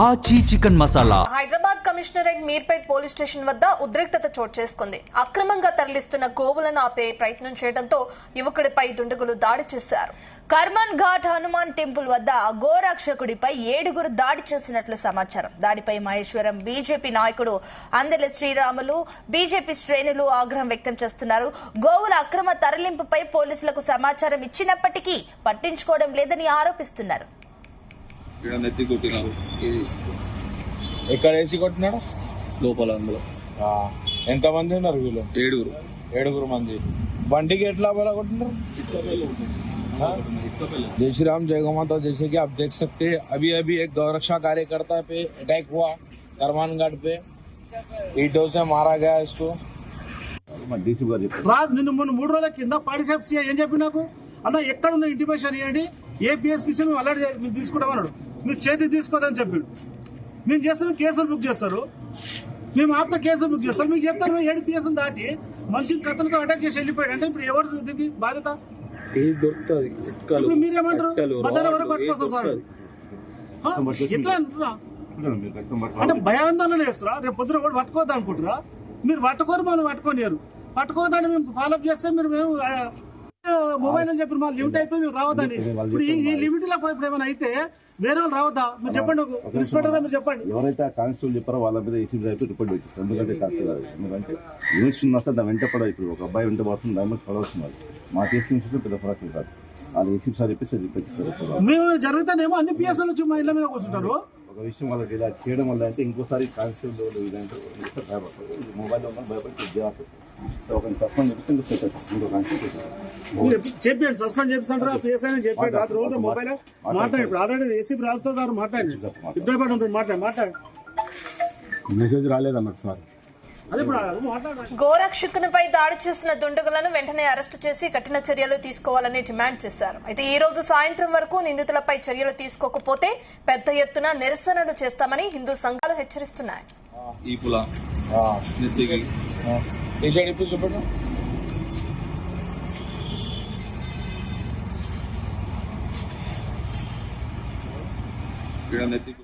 ఆచి chicken masala. Hyderabad commissionerate Meerpet police station వద్ద ఉద్రిక్తత చోటు చేసుకుంది. అక్రమంగా తరలిస్తున్న గోవులను ఆపే ప్రయత్నం చేయడంతో యువకుడిపై దుండగులు దాడి చేశారు. కర్మన్ ఘాట్ హనుమాన్ టెంపుల్ వద్ద గోరక్షకుడిపై 7 దాడి చేసినట్లు సమాచారం. దాడిపై మహేశ్వరం బీజేపీ నాయకుడు అందెల శ్రీరాములు, బీజేపీ శ్రేణులు ఆగ్రహం వ్యక్తం చేస్తున్నారు. గోవుల అక్రమ తరలింపుపై పోలీసులకు సమాచారం ఇచ్చినప్పటికీ పట్టించుకోవడం లేదని ఆరోపిస్తున్నారు. ఎక్కడ వేసి కొట్టినాడు? లోపల. అందులో ఎంతమంది ఉన్నారు వీళ్ళు? 7 మంది. బండికి ఎట్లా బలా కొట్టినారు? जय श्री राम, जय गौ माता। जैसे कि आप देख सकते हैं, अभी अभी एक गौरक्षा कार्यकर्ता पे अटैक हुआ करमान घाट पे, ईटों से मारा गया इसको। నిన్న మొన్న 3 రోజుల కింద పాడిసేపు సీఐ ఏం చెప్పి నాకు అన్న ఎక్కడున్న ఇంటిమేషన్ ఇవ్వండి, ఏపీఎస్ కి మేము అలర్ట్ తీసుకుంటామన్నాడు. మీరు చేతికి తీసుకోదని చెప్పాడు. మేము చేస్తాం కేసులు బుక్ చేస్తారు, మేము ఆప్త కేసులు బుక్ చేస్తాం. మీకు చెప్తాను మేము 7 పిఎస్ దాటి మనిషిని కథలతో అటాక్ చేసి వెళ్ళిపోయాడు అంటే ఇప్పుడు ఎవరు దీనికి బాధ్యత? ఇప్పుడు మీరేమంటారు? మధ్యాహ్నం వరకు పట్టుకోసం సార్ ఎట్లా అంటున్నా అంటే భయాందోళన వేస్తారా? రేపు పొద్దున కూడా పట్టుకోవద్దు అనుకుంటారా? మీరు పట్టుకోరు, మనం పట్టుకోనియరు. పట్టుకోవద్దని మేము ఫాలోఅప్ చేస్తే మీరు మేము మొబైల్ అని చెప్పి మా లిమిట్ అయిపోయి మేము రావద్దని. ఇప్పుడు ఈ లిమిట్ లో ఇప్పుడు ఏమైనా అయితే వేరే వాళ్ళు రావద్దా? మీరు చెప్పండి, ఇన్స్పెక్టర్ మీరు చెప్పండి. ఎవరైతే కానిస్టేబుల్ చెప్పారో వాళ్ళ మీద ఏసీబీ అయిపోయి రిపోర్ట్ పెట్టిస్తారు. ఎందుకంటే ఎందుకంటే యూనిట్స్ వస్తే దాని వెంట పడవు. ఇప్పుడు ఒక అబ్బాయి వెంట పడుతుంది, దాని మీద పడవస్తున్నారు. మా కేసు నుంచి పెద్ద ఫరక్ కాదు. వాళ్ళు ఏసీబీ సార్ చెప్పేసి పెట్టిస్తారు. మేము జరుగుతానేమో అన్ని పిఎస్ఎల్ వచ్చి మా ఇళ్ళ మీద కూర్చుంటారు. ఒక విషయం వాళ్ళకి ఇలా చేయడం వల్ల అంటే ఇంకోసారి కానిస్టేబుల్ ఇదంటే మొబైల్ ఉన్న భయపడి చేయాలి. ఒక సస్పెండ్ చేపిస్తే చెప్పండి, సస్పెండ్ చేపిస్తారా? పిఎస్ఐ చెప్పండి. రాత్రి రోజు మొబైల్ మాట్లాడి ఇప్పుడు ఆల్రెడీ ఏసీబీ రాజుతో గారు మాట్లాడి ఇబ్రాహిం ఉంటుంది మాట్లాడి మెసేజ్ రాలేదన్నట్టు సార్. గోరక్షకునిపై దాడి చేసిన దుండగులను వెంటనే అరెస్టు చేసి కఠిన చర్యలు తీసుకోవాలని డిమాండ్ చేశారు. అయితే ఈ రోజు సాయంత్రం వరకు నిందితులపై చర్యలు తీసుకోకపోతే పెద్ద ఎత్తున నిరసనలు చేస్తామని హిందూ సంఘాలు హెచ్చరిస్తున్నాయి. నెత్తికి